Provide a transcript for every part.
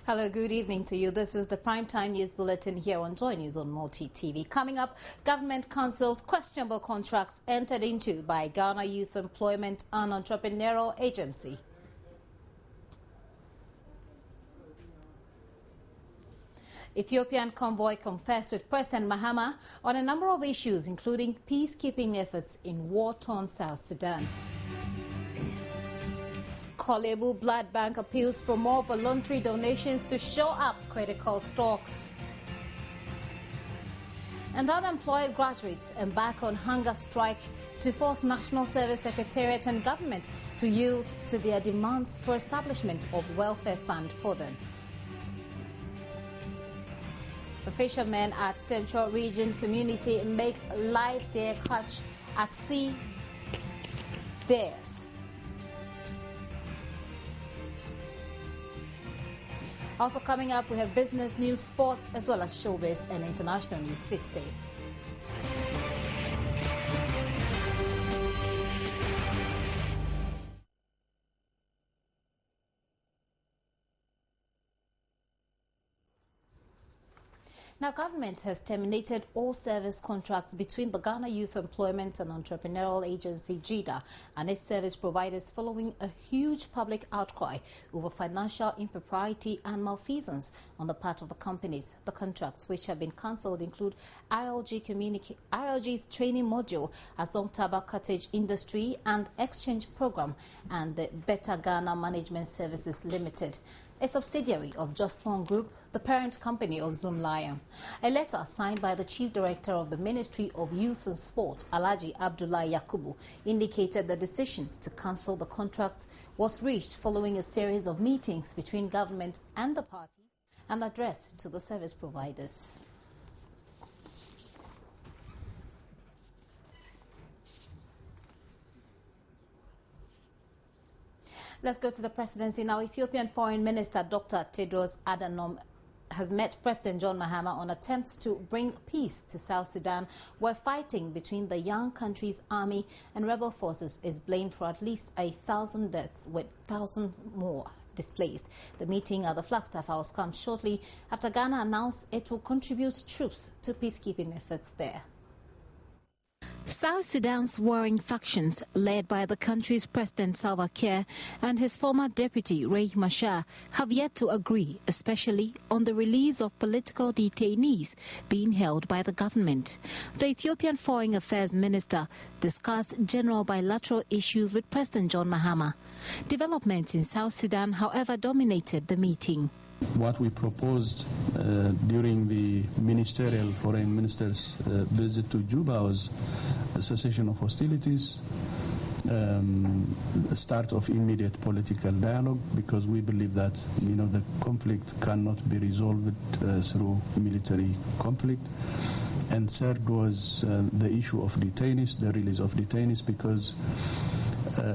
Hello, good evening to you. This is the Primetime News Bulletin here on Joy News on Multi TV. Coming up, government cancels questionable contracts entered into by Ghana Youth Employment and Entrepreneurial Agency. Ethiopian convoy confessed with President Mahama on a number of issues, including peacekeeping efforts in war-torn South Sudan. Kolebu Blood Bank appeals for more voluntary donations to shore up critical stocks. And unemployed graduates embark on hunger strike to force National Service Secretariat and government to yield to their demands for establishment of welfare fund for them. The fishermen at Central Region Community make live their catch at sea theirs. Also coming up, we have business news, sports, as well as showbiz and international news. Please stay. Now, government has terminated all service contracts between the Ghana Youth Employment and Entrepreneurial Agency, GYEEDA, and its service providers following a huge public outcry over financial impropriety and malfeasance on the part of the companies. The contracts which have been cancelled include ILG's training module, Azomtaba Cottage Industry and Exchange Program, and the Better Ghana Management Services Limited, a subsidiary of Jospon Group, the parent company of Zoom Lion. A letter signed by the Chief Director of the Ministry of Youth and Sport, Alhaji Abdullah Yakubu, indicated the decision to cancel the contracts was reached following a series of meetings between government and the parties and addressed to the service providers. Let's go to the presidency now. Ethiopian Foreign Minister Dr. Tedros Adhanom has met President John Mahama on attempts to bring peace to South Sudan, where fighting between the young country's army and rebel forces is blamed for at least 1,000 deaths, with 1,000 more displaced. The meeting at the Flagstaff House comes shortly after Ghana announced it will contribute troops to peacekeeping efforts there. South Sudan's warring factions, led by the country's President Salva Kiir and his former deputy Riek Machar, have yet to agree, especially on the release of political detainees being held by the government. The Ethiopian Foreign Affairs Minister discussed general bilateral issues with President John Mahama. Developments in South Sudan, however, dominated the meeting. What we proposed during the ministerial foreign ministers' visit to Juba was a cessation of hostilities, a start of immediate political dialogue, because we believe that the conflict cannot be resolved through military conflict. And third was the issue of detainees, the release of detainees, because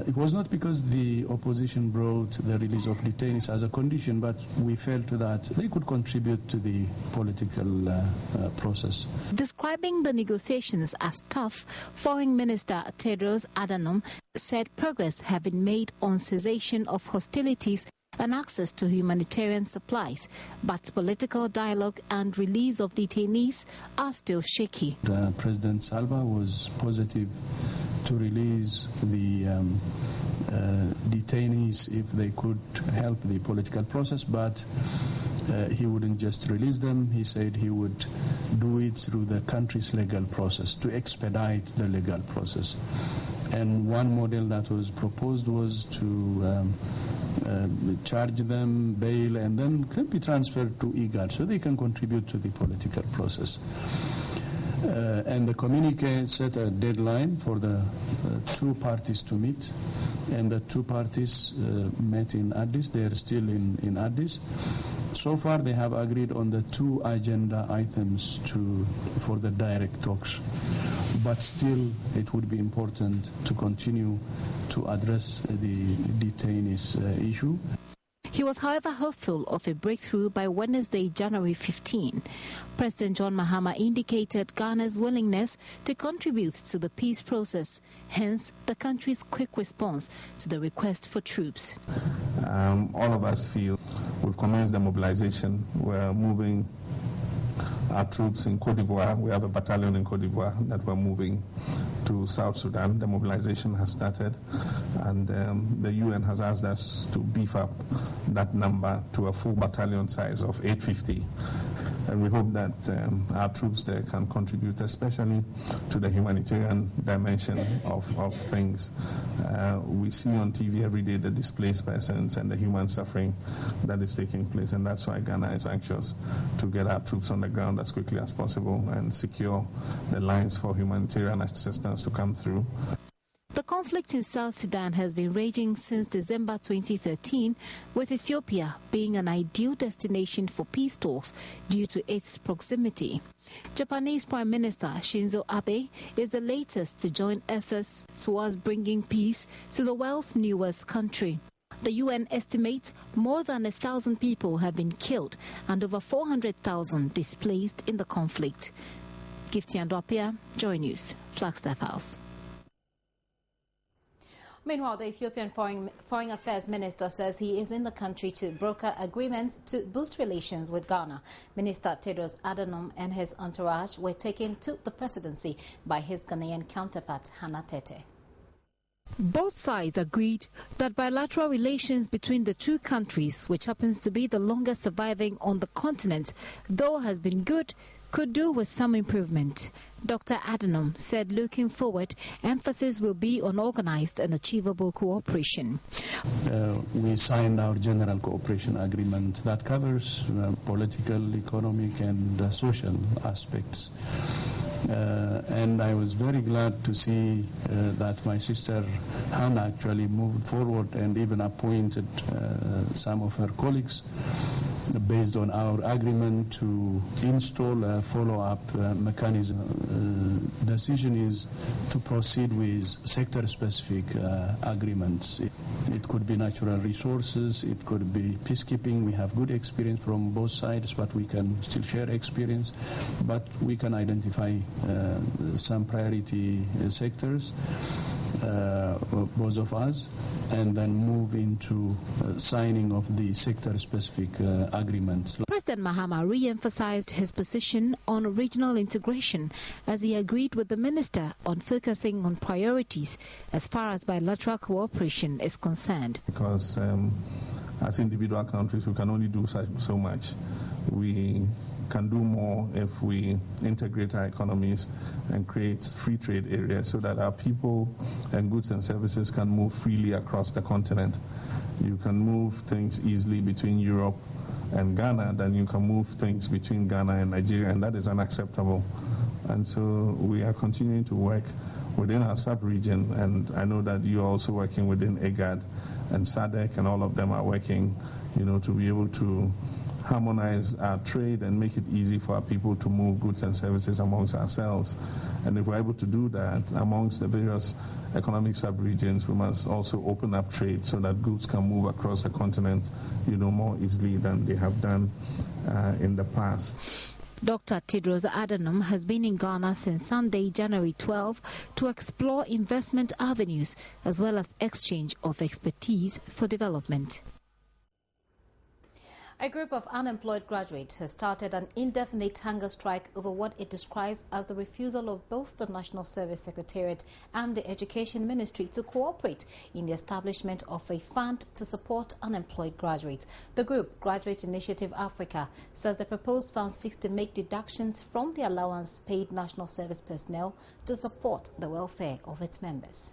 it was not because the opposition brought the release of detainees as a condition, but we felt that they could contribute to the political process. Describing the negotiations as tough, Foreign Minister Tedros Adhanom said progress had been made on cessation of hostilities and access to humanitarian supplies, but political dialogue and release of detainees are still shaky. President Salva was positive to release the detainees if they could help the political process, but he wouldn't just release them. He said he would do it through the country's legal process, to expedite the legal process. And one model that was proposed was to charge them, bail, and then can be transferred to IGAD so they can contribute to the political process. And the communique set a deadline for the two parties to meet, and the two parties met in Addis. They are still in Addis. So far they have agreed on the two agenda items for the direct talks. But still it would be important to continue to address the detainees issue. He was, however, hopeful of a breakthrough by Wednesday, January 15. President John Mahama indicated Ghana's willingness to contribute to the peace process, hence the country's quick response to the request for troops. All of us feel we've commenced the mobilization. We're moving our troops in Côte d'Ivoire. We have a battalion in Côte d'Ivoire that we're moving to South Sudan. The mobilization has started, and the UN has asked us to beef up that number to a full battalion size of 850. And we hope that our troops there can contribute, especially to the humanitarian dimension of things. We see on TV every day the displaced persons and the human suffering that is taking place, and that's why Ghana is anxious to get our troops on the ground as quickly as possible and secure the lines for humanitarian assistance to come through. The conflict in South Sudan has been raging since December 2013, with Ethiopia being an ideal destination for peace talks due to its proximity. Japanese Prime Minister Shinzo Abe is the latest to join efforts towards bringing peace to the world's newest country. The UN estimates more than 1,000 people have been killed and over 400,000 displaced in the conflict. Gifty Andopia, Joy News, Flagstaff House. Meanwhile, the Ethiopian Foreign Affairs Minister says he is in the country to broker agreements to boost relations with Ghana. Minister Tedros Adhanom and his entourage were taken to the presidency by his Ghanaian counterpart, Hannah Tete. Both sides agreed that bilateral relations between the two countries, which happens to be the longest surviving on the continent, though has been good, could do with some improvement. Dr. Adhanom said looking forward, emphasis will be on organized and achievable cooperation. We signed our general cooperation agreement that covers political, economic and social aspects. And I was very glad to see that my sister Hannah actually moved forward and even appointed some of her colleagues based on our agreement to install a follow-up mechanism. Decision is to proceed with sector-specific agreements. It could be natural resources, it could be peacekeeping. We have good experience from both sides, but we can still share experience. But we can identify some priority sectors, both of us, and then move into signing of the sector-specific agreements. President Mahama re-emphasized his position on regional integration as he agreed with the minister on focusing on priorities as far as bilateral cooperation is concerned. Because as individual countries, we can only do so much. We can do more if we integrate our economies and create free trade areas so that our people and goods and services can move freely across the continent. You can move things easily between Europe and Ghana, then you can move things between Ghana and Nigeria, and that is unacceptable. And so we are continuing to work within our sub-region, and I know that you're also working within IGAD and SADC, and all of them are working, to be able to harmonize our trade and make it easy for our people to move goods and services amongst ourselves. And if we're able to do that amongst the various economic sub-regions, we must also open up trade so that goods can move across the continent, more easily than they have done in the past. Dr. Tedros Adhanom has been in Ghana since Sunday, January 12, to explore investment avenues as well as exchange of expertise for development. A group of unemployed graduates has started an indefinite hunger strike over what it describes as the refusal of both the National Service Secretariat and the Education Ministry to cooperate in the establishment of a fund to support unemployed graduates. The group, Graduate Initiative Africa, says the proposed fund seeks to make deductions from the allowance paid national service personnel to support the welfare of its members.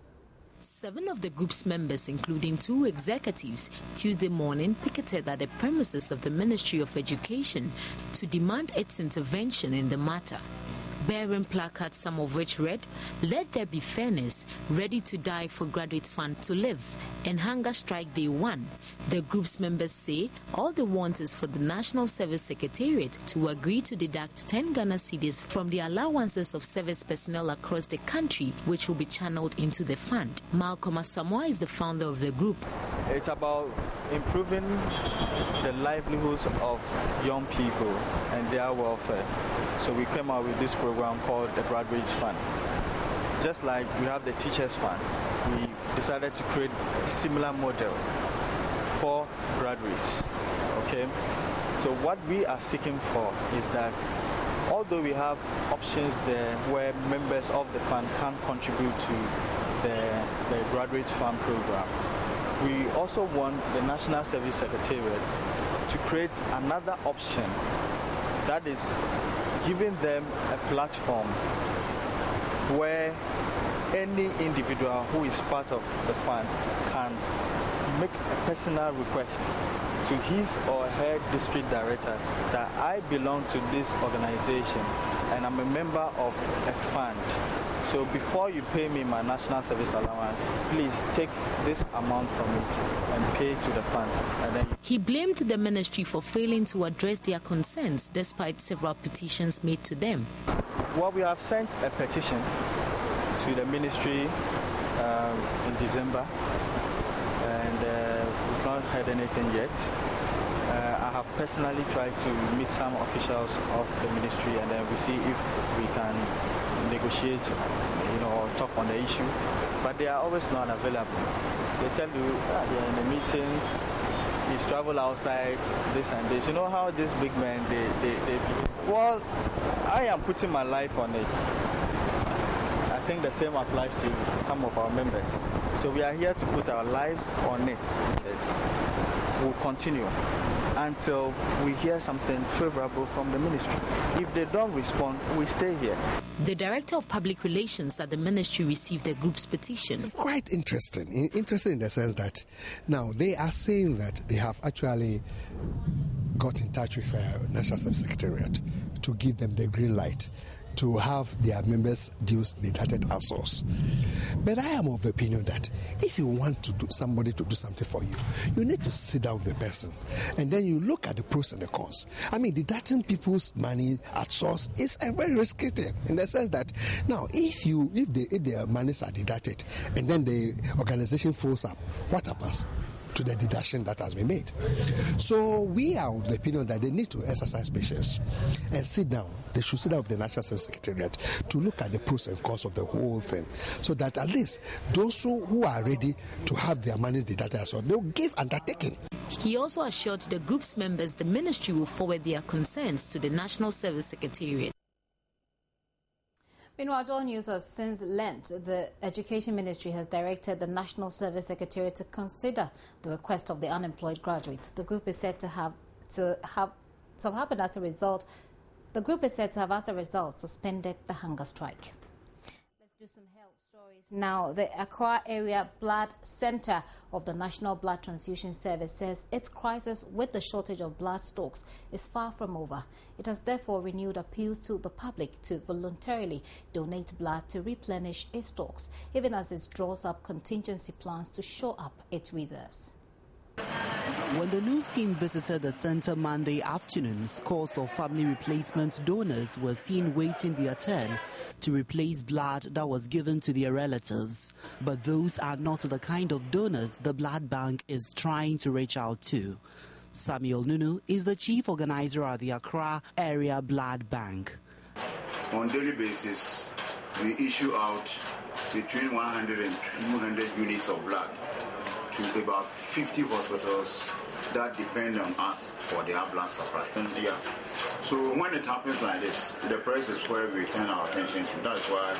7 of the group's members, including 2 executives, Tuesday morning picketed at the premises of the Ministry of Education to demand its intervention in the matter. bearing placards, some of which read, "Let there be fairness, ready to die for graduate fund to live," and hunger strike day one. The group's members say all they want is for the National Service Secretariat to agree to deduct 10 Ghana cedis from the allowances of service personnel across the country, which will be channeled into the fund. Malcolm Asamoah is the founder of the group. It's about improving the livelihoods of young people and their welfare. So we came out with this program called the Graduates Fund. Just like we have the Teachers Fund, we decided to create a similar model for graduates. Okay? So what we are seeking for is that although we have options there where members of the fund can contribute to the Graduate Fund program, we also want the National Service Secretariat to create another option that is giving them a platform where any individual who is part of the fund can make a personal request to his or her district director that I belong to this organization and I'm a member of a fund. So before you pay me my national service allowance, please take this amount from it and pay to the fund. And then he blamed the ministry for failing to address their concerns despite several petitions made to them. Well, we have sent a petition to the ministry in December, and we've not heard anything yet. I have personally tried to meet some officials of the ministry, and then we see if we can negotiate, or talk on the issue. But they are always not available. They tell you they're in a meeting. He's traveled outside, this and this. You know how these big men they well, I am putting my life on it. I think the same applies to some of our members. So we are here to put our lives on it. We'll continue until we hear something favorable from the ministry. If they don't respond, we stay here. The Director of Public Relations at the ministry received the group's petition. Quite interesting. Interesting in the sense that now they are saying that they have actually got in touch with National Service Secretariat to give them the green light to have their members' dues deducted at source. But I am of the opinion that if you want to do somebody to do something for you, you need to sit down with the person and then you look at the pros and the cons. I mean, deducting people's money at source is a very risky thing in the sense that now if their monies are deducted and then the organization falls up, what happens to the deduction that has been made? So we are of the opinion that they need to exercise patience and sit down. They should sit down with the National Service Secretariat to look at the pros and cons of the whole thing, so that at least those who are ready to have their monies deducted, so they'll give undertaking. He also assured the group's members the ministry will forward their concerns to the National Service Secretariat. Meanwhile, All News has since Lent, the Education Ministry has directed the National Service Secretariat to consider the request of the unemployed graduates. The group is said to have as a result suspended the hunger strike. Let's do some health stories now. The Accra Area Blood Center of the National Blood Transfusion Service says its crisis with the shortage of blood stocks is far from over. It has therefore renewed appeals to the public to voluntarily donate blood to replenish its stocks, even as it draws up contingency plans to shore up its reserves. When the news team visited the center Monday afternoon, scores of family replacement donors were seen waiting their turn to replace blood that was given to their relatives. But those are not the kind of donors the blood bank is trying to reach out to. Samuel Nunu is the chief organizer at the Accra Area Blood Bank. On a daily basis, we issue out between 100 and 200 units of blood to about 50 hospitals that depend on us for their blood supply. So when it happens like this, the press is where we turn our attention to. That's why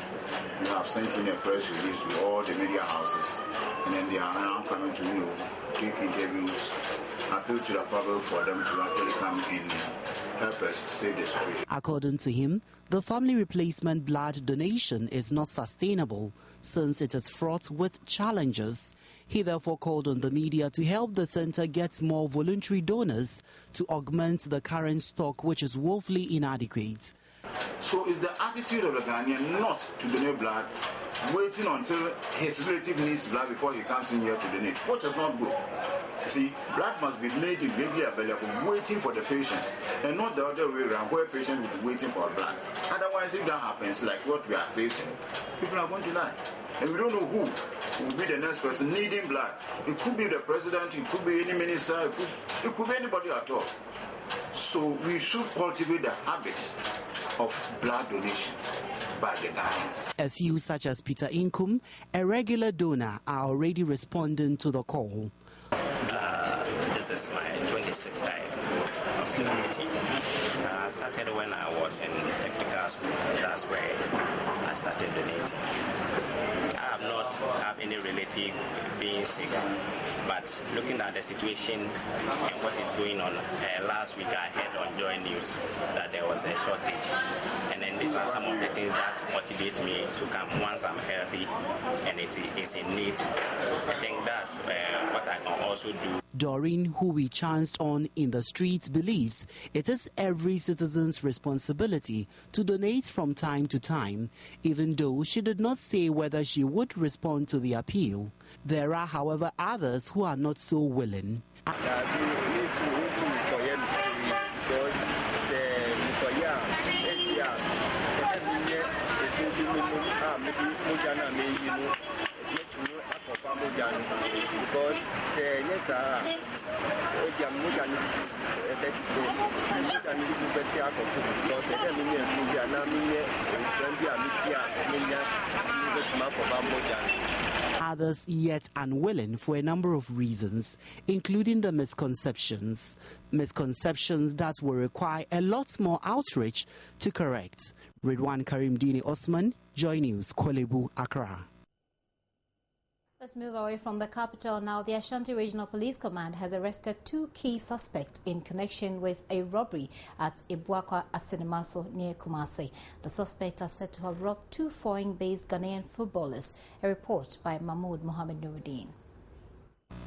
we have sent in a press release to all the media houses, and then they are now coming to, take interviews, appeal to the public for them to actually come in and help us save the situation. According to him, the family replacement blood donation is not sustainable since it is fraught with challenges. He therefore called on the media to help the center get more voluntary donors to augment the current stock, which is woefully inadequate. So it's the attitude of the Ghanaian not to donate blood, waiting until his relative needs blood before he comes in here to donate, which is not good. You see, blood must be made readily available, waiting for the patient, and not the other way around, where patient will be waiting for blood. Otherwise, if that happens, like what we are facing, people are going to die. And we don't know who will be the next person needing blood. It could be the president, it could be any minister, it could be anybody at all. So we should cultivate the habit of blood donation by the Ghanaians. A few, such as Peter Inkum, a regular donor, are already responding to the call. This is my 26th time of donating. I started when I was in technical school. That's where I started donating. I have not had any relative being sick, but looking at the situation and what is going on, last week I heard on Joy News that there was a shortage. And then these are some of the things that motivate me to come once I'm healthy and it is in need. I think that's what I can also do. Doreen, who we chanced on in the streets, believes it is every citizen's responsibility to donate from time to time, even though she did not say whether she would respond to the appeal. There are, however, others who are not so willing. Because others yet unwilling for a number of reasons, including the misconceptions that will require a lot more outreach to correct. Ridwan Karim Dini Osman, Joy News, Kolebu, Accra. Let's move away from the capital now. The Ashanti Regional Police Command has arrested 2 key suspects in connection with a robbery at Ibuakwa Asinemaso near Kumasi. The suspects are said to have robbed 2 foreign-based Ghanaian footballers. A report by Mahmoud Mohamed Nuruddin.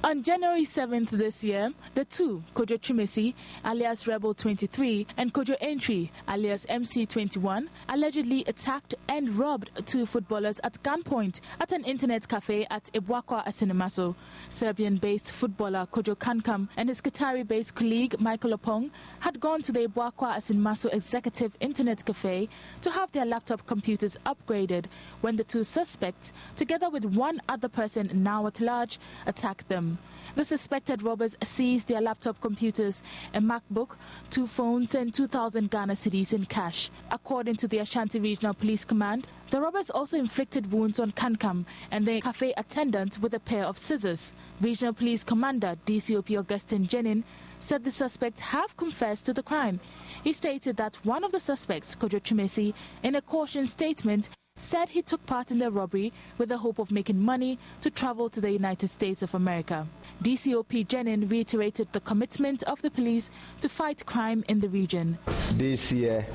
On January 7th this year, the 2, Kojo Chumesi, alias Rebel 23, and Kojo Entry, alias MC 21, allegedly attacked and robbed 2 footballers at gunpoint at an internet cafe at Ibuakwa Asinemaso. Serbian-based footballer Kojo Kankam and his Qatari-based colleague Michael Opong had gone to the Ibuakwa Asinemaso executive internet cafe to have their laptop computers upgraded when the 2 suspects, together with 1 other person now at large, attacked them. The suspected robbers seized their laptop computers, a MacBook, 2 phones and 2,000 Ghana cedis in cash. According to the Ashanti Regional Police Command, the robbers also inflicted wounds on Kankam and the cafe attendant with a pair of scissors. Regional Police Commander DCOP Augustine Jenin said the suspects have confessed to the crime. He stated that one of the suspects, Kojo Chumesi, in a caution statement, said he took part in the robbery with the hope of making money to travel to the United States of America. DCOP Jenin reiterated the commitment of the police to fight crime in the region. This year,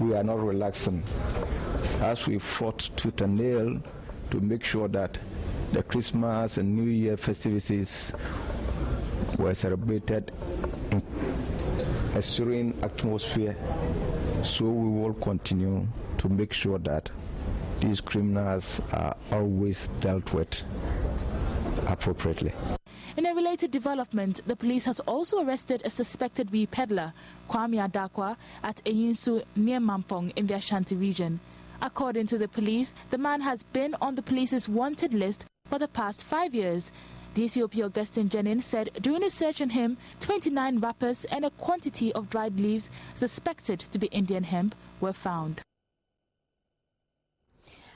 we are not relaxing as we fought tooth and nail to make sure that the Christmas and New Year festivities were celebrated in a serene atmosphere. So we will continue to make sure that these criminals are always dealt with appropriately. In a related development, the police has also arrested a suspected weed peddler, Kwame Adakwa, at Eyinsu near Mampong in the Ashanti region. According to the police, the man has been on the police's wanted list for the past 5 years. DCOP Augustine Jenin said during a search on him, 29 wrappers and a quantity of dried leaves suspected to be Indian hemp were found.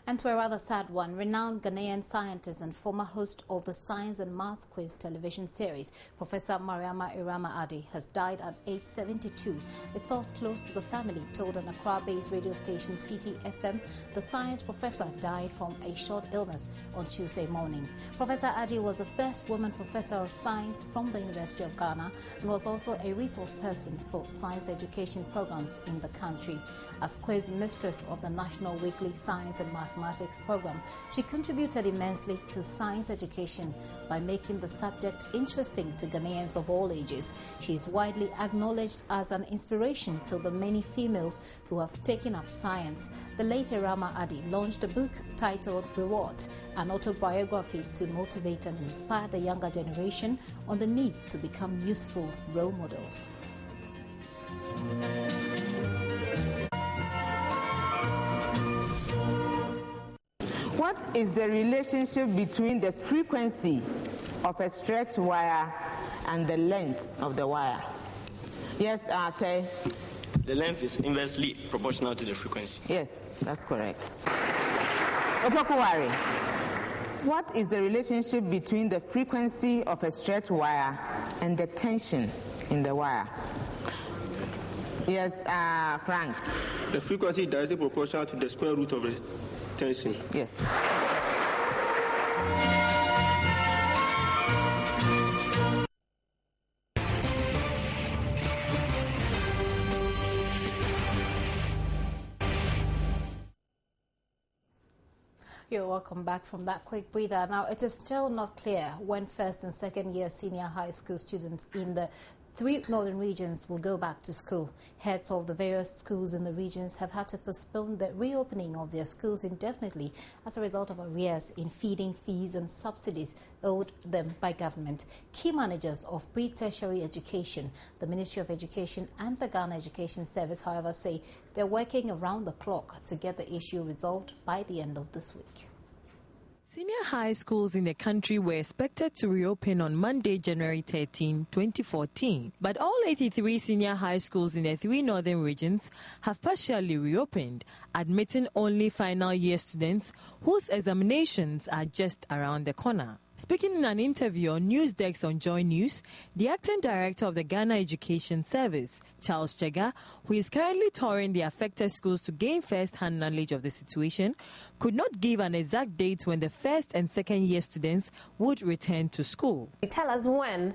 And to a rather sad one, renowned Ghanaian scientist and former host of the Science and Maths Quiz television series, Professor Mariama Irama Adi, has died at age 72. A source close to the family told an Accra-based radio station CTFM the science professor died from a short illness on Tuesday morning. Professor Adi was the first woman professor of science from the University of Ghana and was also a resource person for science education programs in the country. As quiz mistress of the National Weekly Science and Mathematics mathematics program. She contributed immensely to science education by making the subject interesting to Ghanaians of all ages. She is widely acknowledged as an inspiration to the many females who have taken up science. The late Rama Adi launched a book titled Rewards, an autobiography to motivate and inspire the younger generation on the need to become useful role models. What is the relationship between the frequency of a stretched wire and the length of the wire? Yes, Ate. The length is inversely proportional to the frequency. Yes, that's correct. Opokuwari, what is the relationship between the frequency of a stretched wire and the tension in the wire? Yes, Frank. The frequency is directly proportional to the square root of the tension. Yes. You're welcome back from that quick breather. Now, it is still not clear when first and second year senior high school students in the 3 northern regions will go back to school. Heads of the various schools in the regions have had to postpone the reopening of their schools indefinitely as a result of arrears in feeding fees and subsidies owed them by government. Key managers of pre-tertiary education, the Ministry of Education and the Ghana Education Service, however, say they're working around the clock to get the issue resolved by the end of this week. Senior high schools in the country were expected to reopen on Monday, January 13, 2014. But all 83 senior high schools in the 3 northern regions have partially reopened, admitting only final year students whose examinations are just around the corner. Speaking in an interview on Newsdesk on Joy News, the acting director of the Ghana Education Service, Charles Chega, who is currently touring the affected schools to gain first-hand knowledge of the situation, could not give an exact date when the first and second year students would return to school. Tell us when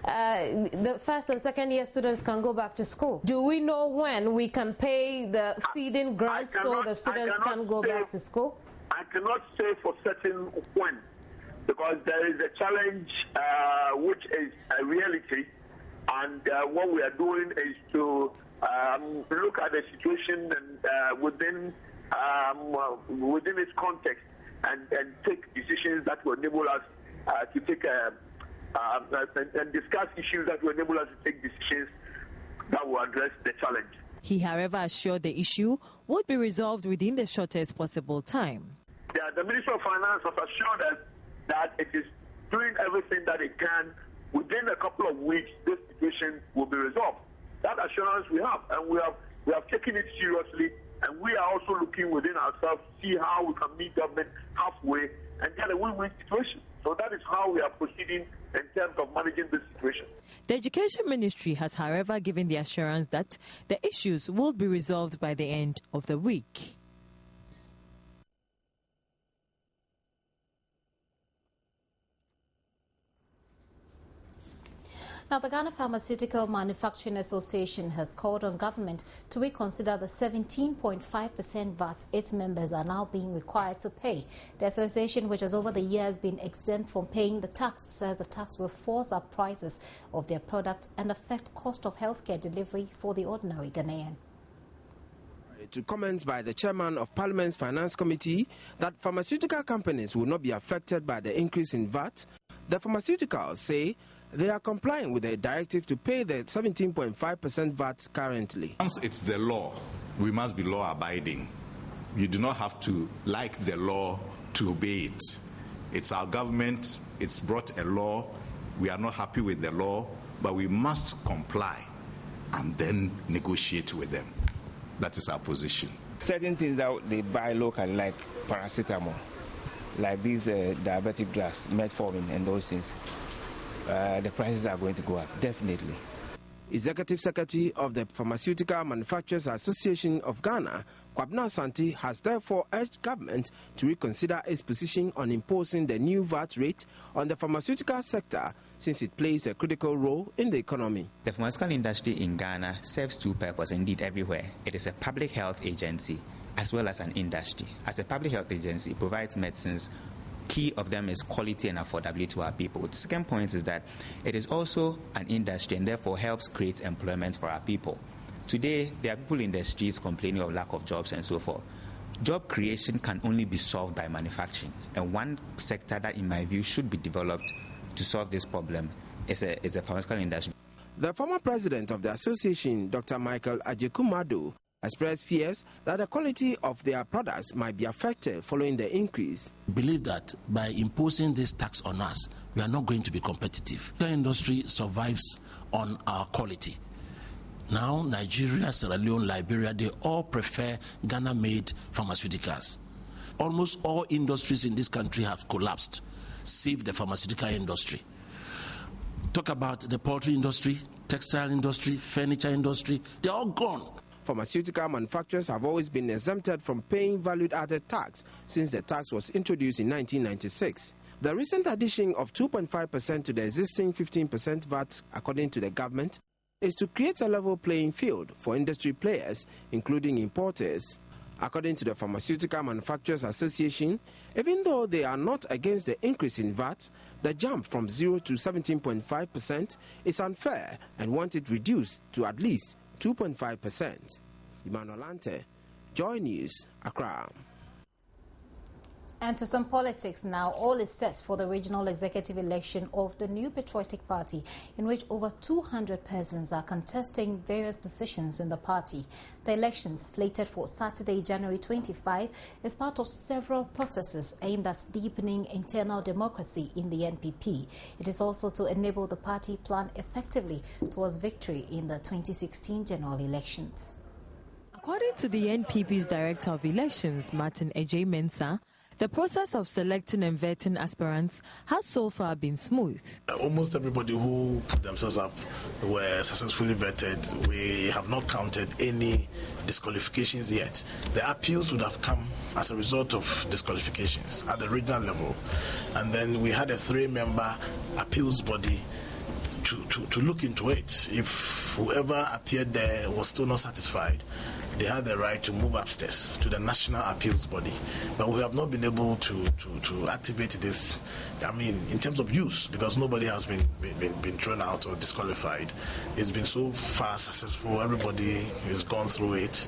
the first and second year students can go back to school. Do we know when we can pay the feeding grant so the students can go back to school? I cannot say for certain when, because there is a challenge which is a reality, and what we are doing is to look at the situation and within its context and take decisions that will enable us to take and discuss issues that will enable us to take decisions that will address the challenge. He, however, assured the issue would be resolved within the shortest possible time. The Ministry of Finance has assured us that it is doing everything that it can. Within a couple of weeks, this situation will be resolved. That assurance we have, and we have taken it seriously, and we are also looking within ourselves to see how we can meet government halfway and get a win-win situation. So that is how we are proceeding in terms of managing this situation. The Education Ministry has, however, given the assurance that the issues will be resolved by the end of the week. Now, the Ghana Pharmaceutical Manufacturing Association has called on government to reconsider the 17.5% VAT its members are now being required to pay. The association, which has over the years been exempt from paying the tax, says the tax will force up prices of their products and affect cost of healthcare delivery for the ordinary Ghanaian. To comments by the chairman of Parliament's Finance Committee that pharmaceutical companies will not be affected by the increase in VAT, the pharmaceuticals say they are complying with the directive to pay the 17.5% VAT currently. Once it's the law, we must be law-abiding. You do not have to like the law to obey it. It's our government, it's brought a law, we are not happy with the law, but we must comply and then negotiate with them. That is our position. Certain things that they buy locally, like paracetamol, like these diabetic drugs, metformin and those things, the prices are going to go up, definitely. Executive Secretary of the Pharmaceutical Manufacturers Association of Ghana, Kwabna Santi, has therefore urged government to reconsider its position on imposing the new VAT rate on the pharmaceutical sector, since it plays a critical role in the economy. The pharmaceutical industry in Ghana serves two purposes, indeed everywhere. It is a public health agency as well as an industry. As a public health agency, it provides medicines. Key of them is quality and affordability to our people. The second point is that it is also an industry and therefore helps create employment for our people. Today, there are people in the streets complaining of lack of jobs and so forth. Job creation can only be solved by manufacturing, and one sector that, in my view, should be developed to solve this problem is a pharmaceutical industry. The former president of the association, Dr. Michael Ajekumado, expressed fears that the quality of their products might be affected following the increase. I believe that by imposing this tax on us, we are not going to be competitive. The industry survives on our quality. Now, Nigeria, Sierra Leone, Liberia, they all prefer Ghana-made pharmaceuticals. Almost all industries in this country have collapsed, save the pharmaceutical industry. Talk about the poultry industry, textile industry, furniture industry, they're all gone. Pharmaceutical manufacturers have always been exempted from paying value-added tax since the tax was introduced in 1996. The recent addition of 2.5% to the existing 15% VAT, according to the government, is to create a level playing field for industry players, including importers. According to the Pharmaceutical Manufacturers Association, even though they are not against the increase in VAT, the jump from 0 to 17.5% is unfair and want it reduced to at least 2.5%. Emmanuel Ante, Joy News, Accra. And to some politics now, all is set for the regional executive election of the new Patriotic Party, in which over 200 persons are contesting various positions in the party. The election, slated for Saturday, January 25, is part of several processes aimed at deepening internal democracy in the NPP. It is also to enable the party plan effectively towards victory in the 2016 general elections. According to the NPP's Director of Elections, Martin Ejay Mensah, the process of selecting and vetting aspirants has so far been smooth. Almost everybody who put themselves up were successfully vetted. We have not counted any disqualifications yet. The appeals would have come as a result of disqualifications at the regional level. And then we had a 3-member appeals body to look into it. If whoever appeared there was still not satisfied, they had the right to move upstairs to the National Appeals Body. But we have not been able to activate this, in terms of use, because nobody has been thrown out or disqualified. It's been so far successful. Everybody has gone through it,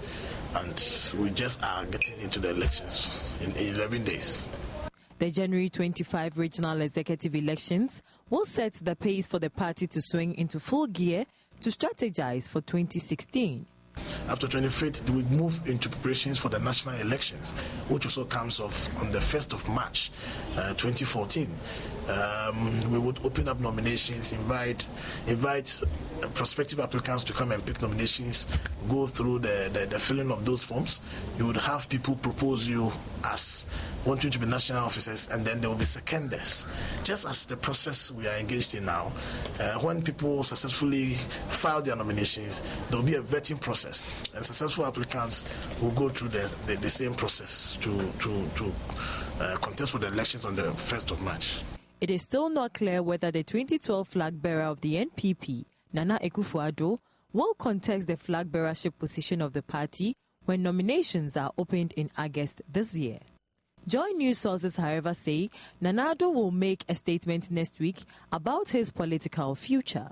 and we just are getting into the elections in 11 days. The January 25 regional executive elections will set the pace for the party to swing into full gear to strategize for 2016. After 25th, we move into preparations for the national elections, which also comes off on the 1st of March 2014. We would open up nominations, invite prospective applicants to come and pick nominations, go through the filling of those forms. You would have people propose you as wanting to be national officers, and then there will be seconders. Just as the process we are engaged in now, when people successfully file their nominations, there will be a vetting process, and successful applicants will go through the same process to contest for the elections on the 1st of March. It is still not clear whether the 2012 flag bearer of the NPP, Nana Akufo-Addo, will contest the flag bearership position of the party when nominations are opened in August this year. Joy News sources, however, say Nana Addo will make a statement next week about his political future.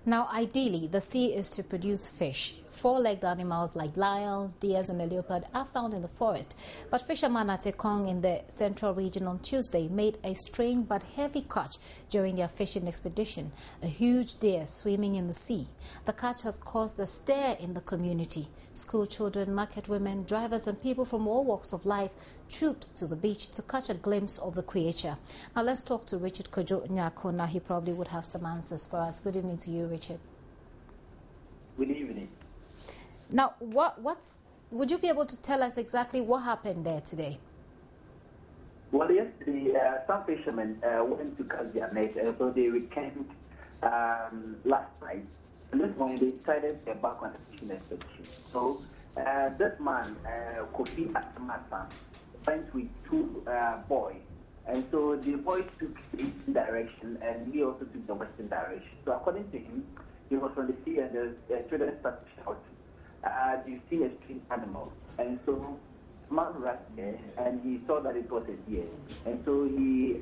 Now, ideally, the sea is to produce fish. 4-legged animals like lions, deers and a leopard are found in the forest. But fishermen at Ekong in the central region on Tuesday made a strange but heavy catch during their fishing expedition. A huge deer swimming in the sea. The catch has caused a stir in the community. School children, market women, drivers and people from all walks of life trooped to the beach to catch a glimpse of the creature. Now let's talk to Richard Kojo Nyakona. He probably would have some answers for us. Good evening to you, Richard. Good evening. Now, would you be able to tell us exactly what happened there today? Well, yesterday, some fishermen went to catch their net, so they returned last night. And this morning, they decided to embark on a fishing expedition. So, this man, Kofi Atamasa, went with 2 boys. And so the boys took the eastern direction, and he also took the western direction. So, according to him, he was on the sea and the children started shouting, "Do you see a strange animal?" And so man ran there and he saw that it was a deer. And so he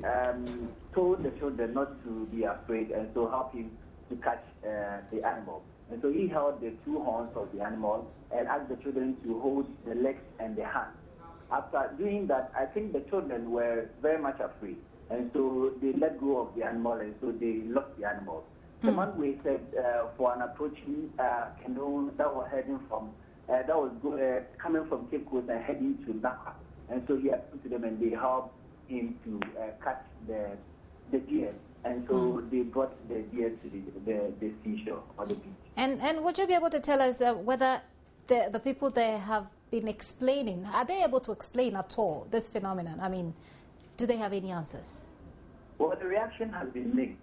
told the children not to be afraid and so help him to catch the animal. And so he held the two horns of the animal and asked the children to hold the legs and the hands. After doing that, I think the children were very much afraid. And so they let go of the animal and so they lost the animal. The man waited for an approaching canoe that was heading from coming from Cape Coast and heading to Naka. And so he approached to them and they helped him to catch the deer. And so they brought the deer to the seashore or the beach. And would you be able to tell us whether the people there have been explaining, are they able to explain at all this phenomenon? I mean, do they have any answers? Well, the reaction has been mixed.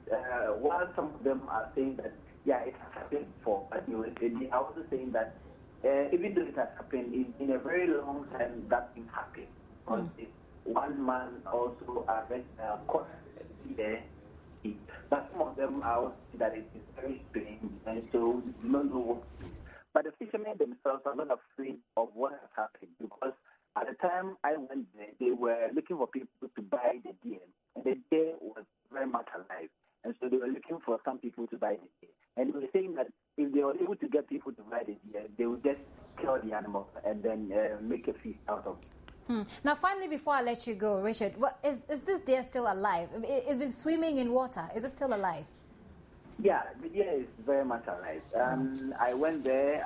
While some of them are saying that, yeah, it has happened before, but they are also saying that even though it has happened, in a very long time, that thing happened. Because one man also caught there. But some of them are also that it is very strange, and so we don't know what to do. But the fishermen themselves are not afraid of what has happened, because at the time I went there, they were looking for people to buy the deer, and the deer was very much alive. And so they were looking for some people to buy the deer. And they were saying that if they were able to get people to buy the deer, they would just kill the animal and then make a feast out of it. Now, finally, before I let you go, Richard, is this deer still alive? It's been swimming in water. Is it still alive? Yeah, the deer is very much alive. I went there.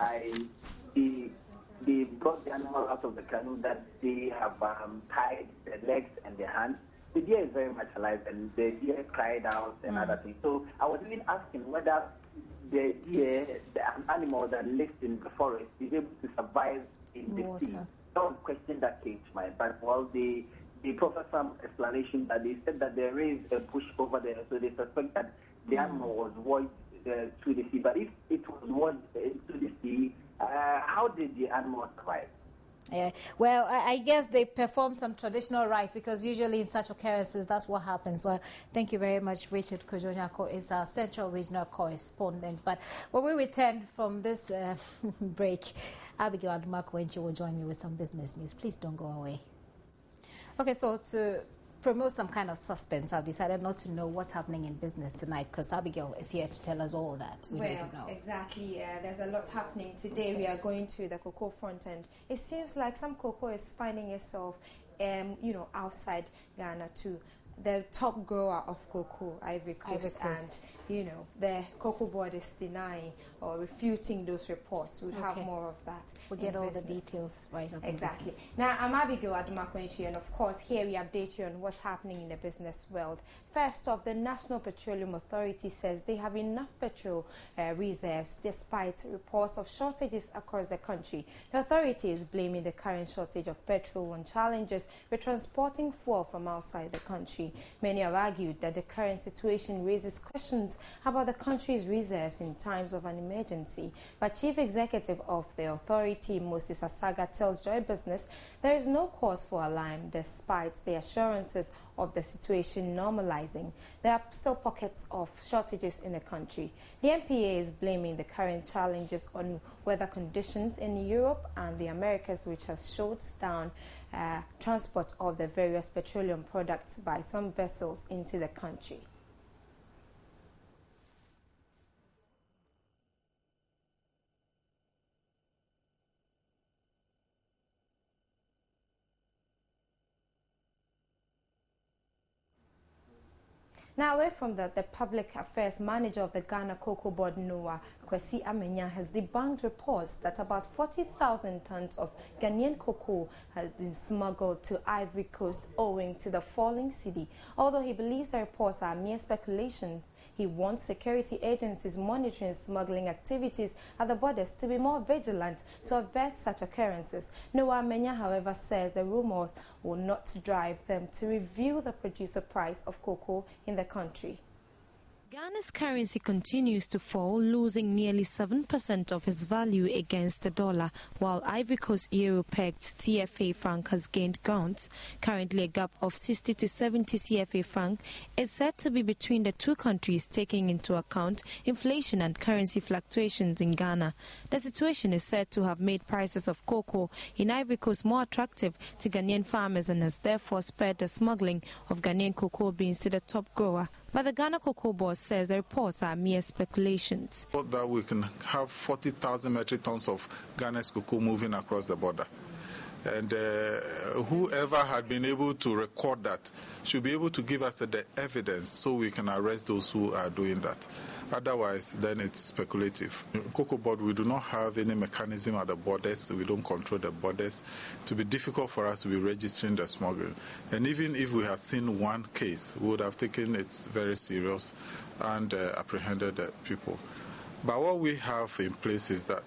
They brought the animal out of the canoe that they have tied the legs and the hands. The deer is very much alive, and the deer cried out and other things. So I was even asking whether the deer, an animal that lives in the forest, is able to survive in the sea. That was a question that came to mind. But they proffered some explanation that they said that there is a bush over there, so they suspect that the animal was washed to the sea. But if it was washed into the sea, how did the animal survive? Yeah. Well, I guess they perform some traditional rites, because usually in such occurrences, that's what happens. Well, thank you very much. Richard Kojonyako is our Central Regional Correspondent. But when we return from this break, Abigail Adumakwenchi will join me with some business news. Please don't go away. Okay, so to promote some kind of suspense, I've decided not to know what's happening in business tonight, because Abigail is here to tell us all that we need to know. Exactly. There's a lot happening today. We are going to the cocoa front, and it seems like some cocoa is finding itself, outside Ghana too. The top grower of cocoa, Ivory Coast, and the cocoa board is denying or refuting those reports. We'll have more of that. We'll get all the details right up. Exactly. Now, I'm Abigail Adumakwenchi, and of course, here we update you on what's happening in the business world. First off, the National Petroleum Authority says they have enough petrol reserves despite reports of shortages across the country. The authority is blaming the current shortage of petrol on challenges with transporting fuel from outside the country. Many have argued that the current situation raises questions about the country's reserves in times of an emergency. But Chief Executive of the authority, Moses Asaga, tells Joy Business there is no cause for alarm despite the assurances of the situation normalizing. There are still pockets of shortages in the country. The NPA is blaming the current challenges on weather conditions in Europe and the Americas, which has shut down transport of the various petroleum products by some vessels into the country. Now, away from that, the public affairs manager of the Ghana Cocoa Board, NOAA, Kwesi Amenya, has debunked reports that about 40,000 tons of Ghanaian cocoa has been smuggled to Ivory Coast owing to the falling cedi. Although he believes the reports are mere speculation, he wants security agencies monitoring smuggling activities at the borders to be more vigilant to avert such occurrences. Noah Amenya, however, says the rumors will not drive them to review the producer price of cocoa in the country. Ghana's currency continues to fall, losing nearly 7% of its value against the dollar, while Ivory Coast euro-pegged CFA franc has gained ground. Currently, a gap of 60 to 70 CFA franc is said to be between the two countries, taking into account inflation and currency fluctuations in Ghana. The situation is said to have made prices of cocoa in Ivory Coast more attractive to Ghanaian farmers and has therefore spurred the smuggling of Ghanaian cocoa beans to the top grower. But the Ghana Cocoa Board says the reports are mere speculations. That we can have 40,000 metric tons of Ghana's cocoa moving across the border. And whoever had been able to record that should be able to give us the evidence so we can arrest those who are doing that. Otherwise, then it's speculative. Cocoa Board, we do not have any mechanism at the borders. We don't control the borders. It would be difficult for us to be registering the smuggling. And even if we had seen one case, we would have taken it very serious and apprehended the people. But what we have in place is that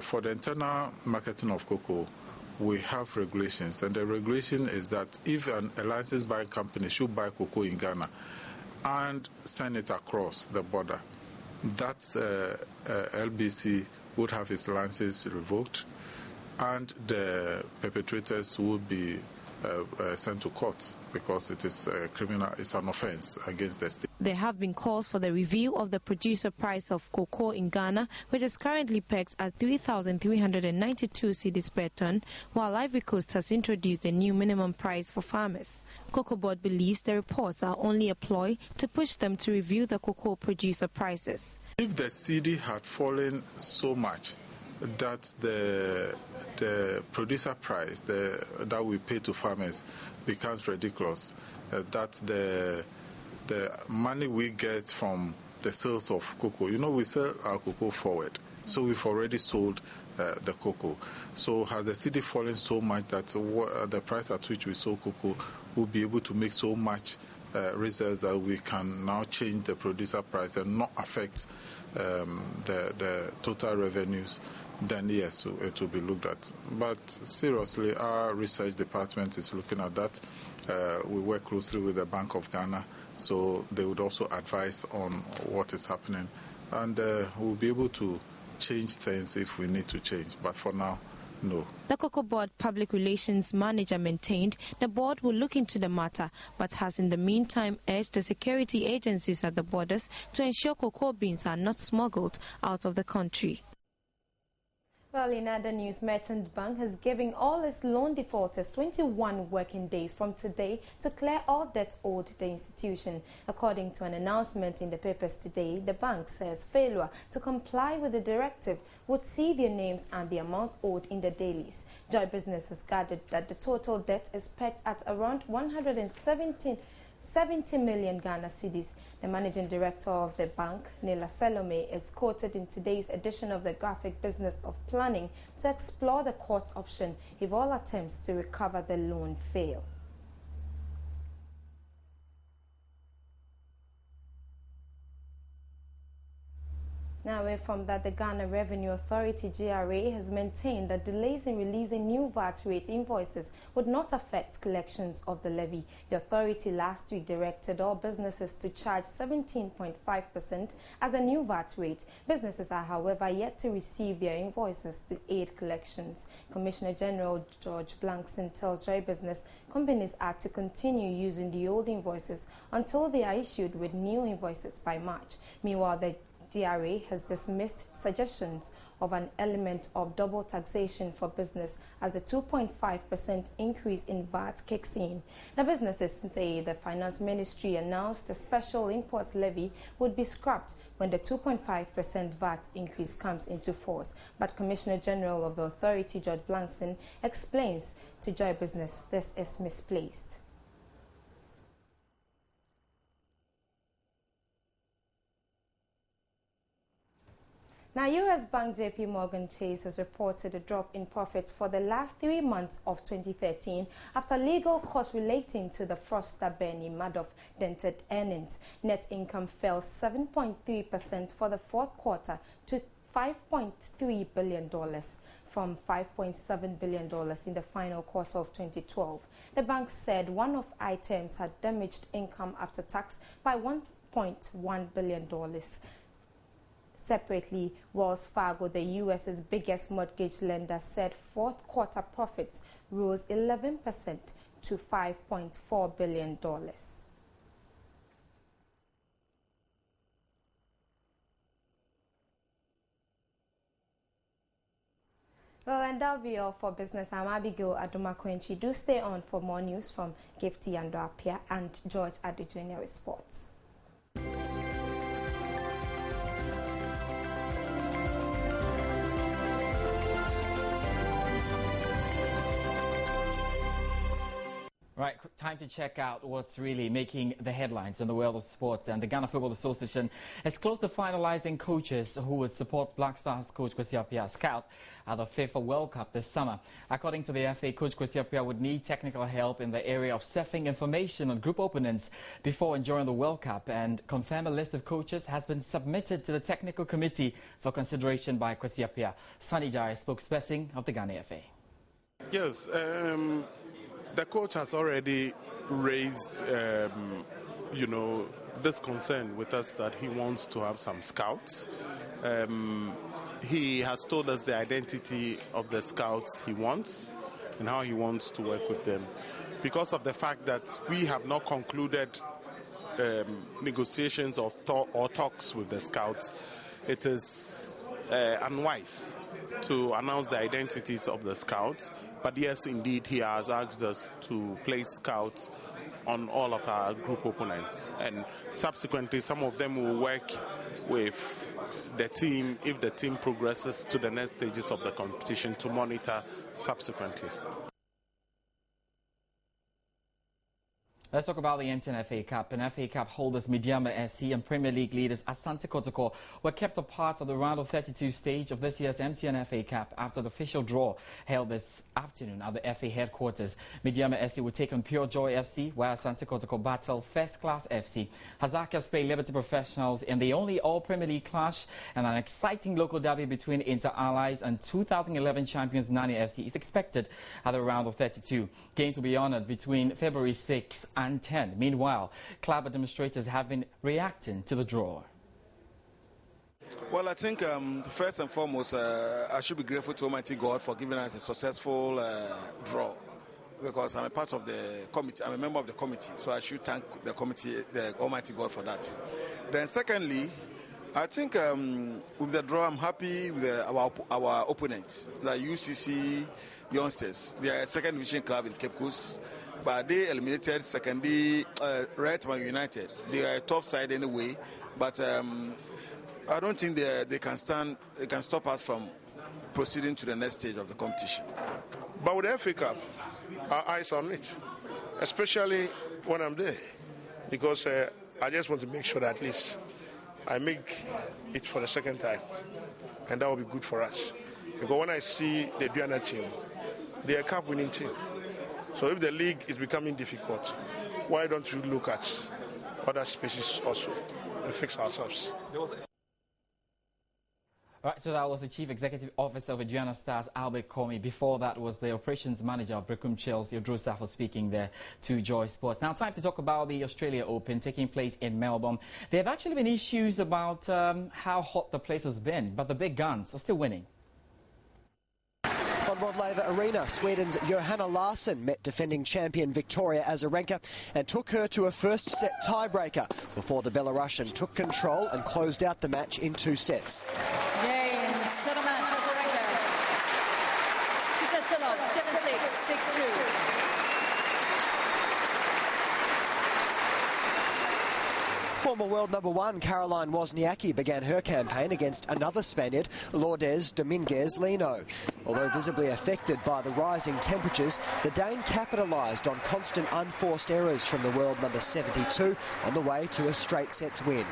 for the internal marketing of cocoa, we have regulations. And the regulation is that if a licensed buying company should buy cocoa in Ghana, and send it across the border, that LBC would have its licenses revoked and the perpetrators would be sent to court because it is criminal, it's an offense against the state. There have been calls for the review of the producer price of cocoa in Ghana, which is currently pegged at 3,392 cedis per ton, while Ivory Coast has introduced a new minimum price for farmers. Cocoa Board believes the reports are only a ploy to push them to review the cocoa producer prices. If the cedi had fallen so much that the producer price that we pay to farmers becomes ridiculous, that the money we get from the sales of cocoa, we sell our cocoa forward, so we've already sold the cocoa. So has the cedi fallen so much that the price at which we sold cocoa will be able to make so much reserves that we can now change the producer price and not affect the total revenues, then yes, it will be looked at. But seriously, our research department is looking at that. We work closely with the Bank of Ghana, so they would also advise on what is happening. And we'll be able to change things if we need to change. But for now, no. The Cocoa Board Public Relations Manager maintained the board will look into the matter, but has in the meantime urged the security agencies at the borders to ensure cocoa beans are not smuggled out of the country. Well, in other news, Merchant Bank has given all its loan defaulters 21 working days from today to clear all debt owed the institution. According to an announcement in the papers today, the bank says failure to comply with the directive would see their names and the amount owed in the dailies. Joy Business has gathered that the total debt is pegged at around 170 million Ghana cedis. The managing director of the bank, Nila Salome, is quoted in today's edition of the Graphic Business of Planning to explore the court option if all attempts to recover the loan fail. Now, away from that, the Ghana Revenue Authority, GRA, has maintained that delays in releasing new VAT rate invoices would not affect collections of the levy. The authority last week directed all businesses to charge 17.5% as a new VAT rate. Businesses are, however, yet to receive their invoices to aid collections. Commissioner General George Blankson tells Joy Business companies are to continue using the old invoices until they are issued with new invoices by March. Meanwhile, the DRA has dismissed suggestions of an element of double taxation for business as the 2.5% increase in VAT kicks in. The businesses say the Finance Ministry announced the special imports levy would be scrapped when the 2.5% VAT increase comes into force. But Commissioner General of the authority, George Blankson, explains to Joy Business this is misplaced. Now, U.S. Bank JP Morgan Chase has reported a drop in profits for the last 3 months of 2013 after legal costs relating to the fraudster Bernie Madoff dented earnings. Net income fell 7.3% for the fourth quarter to $5.3 billion from $5.7 billion in the final quarter of 2012. The bank said one-off items had damaged income after tax by $1.1 billion. Separately, Wells Fargo, the U.S.'s biggest mortgage lender, said fourth quarter profits rose 11% to $5.4 billion. Well, and that'll be all for business. I'm Abigail Adumakwenchi. Do stay on for more news from Gifty Andoapia and George Adujunior with sports. Right, time to check out what's really making the headlines in the world of sports. And the Ghana Football Association is close to finalizing coaches who would support Black Stars coach Kwesi Appiah scout at the FIFA World Cup this summer. According to the FA, coach Kwesi Appiah would need technical help in the area of surfing information on group opponents before and during the World Cup. And confirm a list of coaches has been submitted to the technical committee for consideration by Kwesi Appiah. Sunny Jai, spokesperson of the Ghana FA. Yes. The coach has already raised, this concern with us that he wants to have some scouts. He has told us the identity of the scouts he wants and how he wants to work with them. Because of the fact that we have not concluded negotiations or talks with the scouts, it is unwise to announce the identities of the scouts. But yes, indeed, he has asked us to place scouts on all of our group opponents. And subsequently, some of them will work with the team if the team progresses to the next stages of the competition to monitor subsequently. Let's talk about the MTN FA Cup. And FA Cup holders Midyama SC and Premier League leaders Asante Kotoko were kept apart of the round of 32 stage of this year's MTN FA Cup after the official draw held this afternoon at the FA headquarters. Midyama SC will take on Pure Joy FC, while Asante Kotoko battle First Class FC. Hazakas play Liberty Professionals in the only all-Premier League clash, and an exciting local derby between Inter Allies and 2011 champions Nani FC is expected at the round of 32. Games will be honoured between February 6 and 10. Meanwhile, club administrators have been reacting to the draw. Well, I think first and foremost, I should be grateful to Almighty God for giving us a successful draw, because I'm a part of the committee. I'm a member of the committee, so I should thank the committee, the Almighty God, for that. Then secondly, I think with the draw, I'm happy with our opponents, the UCC Youngsters. They are a second division club in Cape Coast, but they eliminated secondly Redman United. They are a tough side anyway, but I don't think they can stop us from proceeding to the next stage of the competition. But with the FA Cup, our eyes on it, especially when I'm there, because I just want to make sure that at least I make it for the second time, and that will be good for us. Because when I see the Duana team, they are a cup-winning team. So if the league is becoming difficult, why don't we look at other spaces also and fix ourselves? Right, so that was the Chief Executive Officer of Aduana Stars, Albert Comey. Before that was the Operations Manager of Brekum Chelsea, Drew Saffo, speaking there to Joy Sports. Now, time to talk about the Australia Open taking place in Melbourne. There have actually been issues about how hot the place has been, but the big guns are still winning. On Rod Laver Arena, Sweden's Johanna Larsson met defending champion Victoria Azarenka and took her to a first-set tiebreaker before the Belarusian took control and closed out the match in 2 sets. Game, set a match, Azarenka. 2 sets to love, 7-6, 6-2. Former world number 1 Caroline Wozniacki began her campaign against another Spaniard, Lourdes Dominguez Lino. Although visibly affected by the rising temperatures, the Dane capitalised on constant unforced errors from the world number 72 on the way to a straight sets win.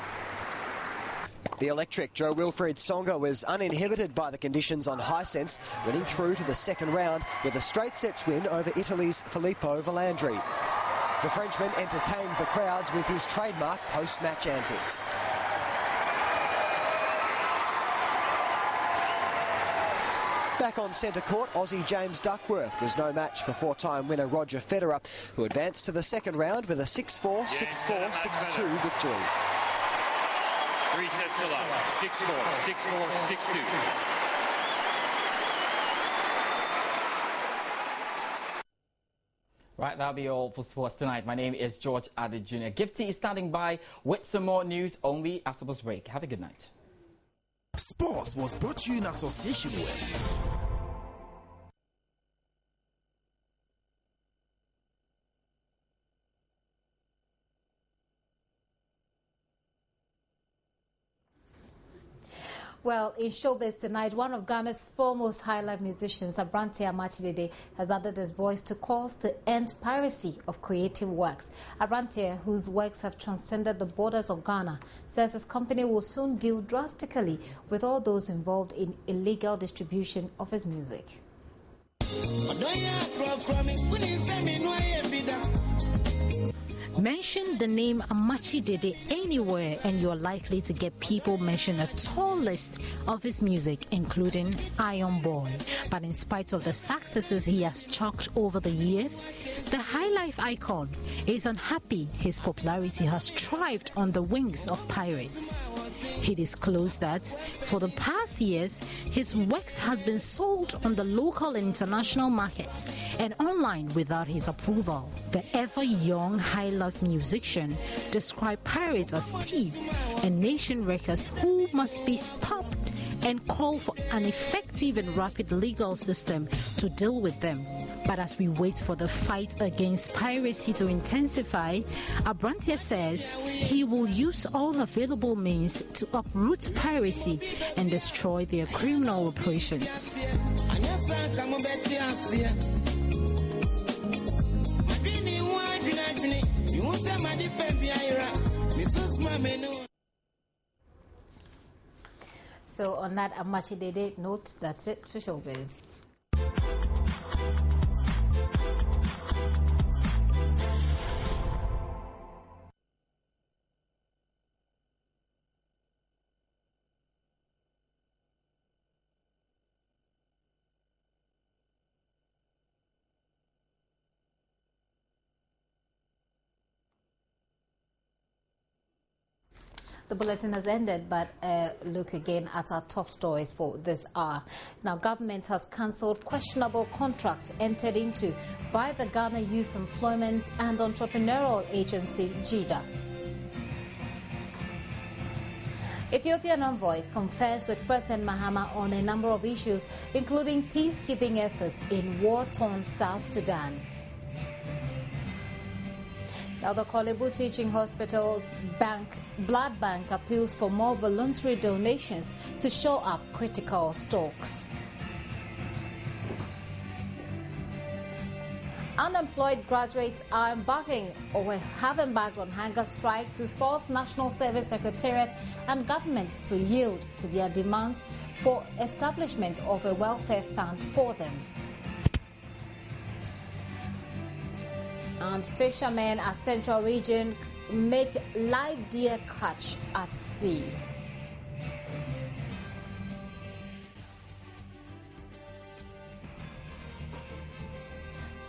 The electric Jo Wilfried Tsonga was uninhibited by the conditions on Hisense, winning through to the second round with a straight sets win over Italy's Filippo Volandri. The Frenchman entertained the crowds with his trademark post-match antics. Back on centre court, Aussie James Duckworth was no match for four-time winner Roger Federer, who advanced to the second round with a 6-4, 6-4, 6-2 victory. 3 sets to love. 6-4, 6-4, 6-2. Right, that'll be all for sports tonight. My name is George Adi Jr. Gifty is standing by with some more news only after this break. Have a good night. Sports was brought to you in association with Well, in showbiz tonight, one of Ghana's foremost high-life musicians, Abrante Amachidede, has added his voice to calls to end piracy of creative works. Abrante, whose works have transcended the borders of Ghana, says his company will soon deal drastically with all those involved in illegal distribution of his music. Mention the name Amachidede anywhere and you're likely to get people mention a tall list of his music, including Iron Boy. But in spite of the successes he has chalked over the years, the high-life icon is unhappy his popularity has thrived on the wings of pirates. He disclosed that for the past years, his works has been sold on the local and international markets and online without his approval. The ever-young high-life musician described pirates as thieves and nation wreckers who must be stopped and called for an effective and rapid legal system to deal with them. But as we wait for the fight against piracy to intensify, Abrante says he will use all available means to uproot piracy and destroy their criminal operations. So on that Amachidede note, that's it for showbiz. The bulletin has ended, but look again at our top stories for this hour. Now, government has cancelled questionable contracts entered into by the Ghana Youth Employment and Entrepreneurial Agency, GIDA. Ethiopian envoy confers with President Mahama on a number of issues, including peacekeeping efforts in war-torn South Sudan. Now, the Kolebu Teaching Hospital's blood bank appeals for more voluntary donations to shore up critical stocks. Unemployed graduates are embarking or have embarked on hunger strike to force National Service Secretariat and government to yield to their demands for establishment of a welfare fund for them. And fishermen at Central Region make live deer catch at sea.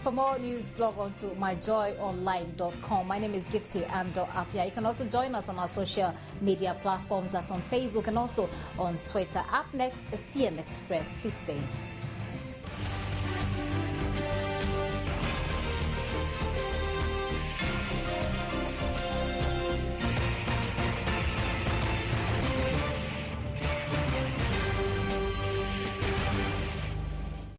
For more news, log on to myjoyonline.com. My name is Gifty Apia. You can also join us on our social media platforms. That's on Facebook and also on Twitter. Up next is PM Express. Please stay.